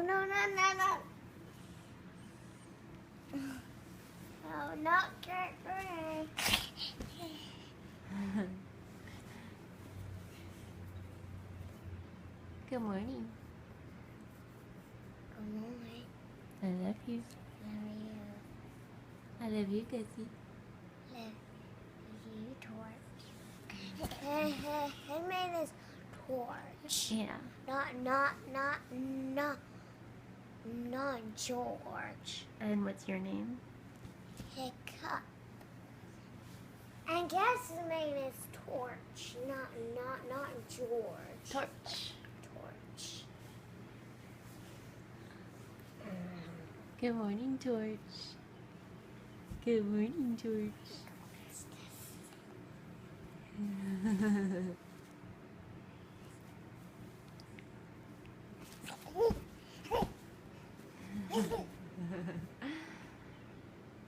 no, no, no, no. No, not get ready. Good morning. Good morning. I love you. Love you. I love you, Gussie. Love you, Torch. His name is Torch. Yeah. Not George. And what's your name? Hiccup. And guess his name is Torch. Not George. Torch. Torch. Good morning, Torch. Good morning, Torch. What's this?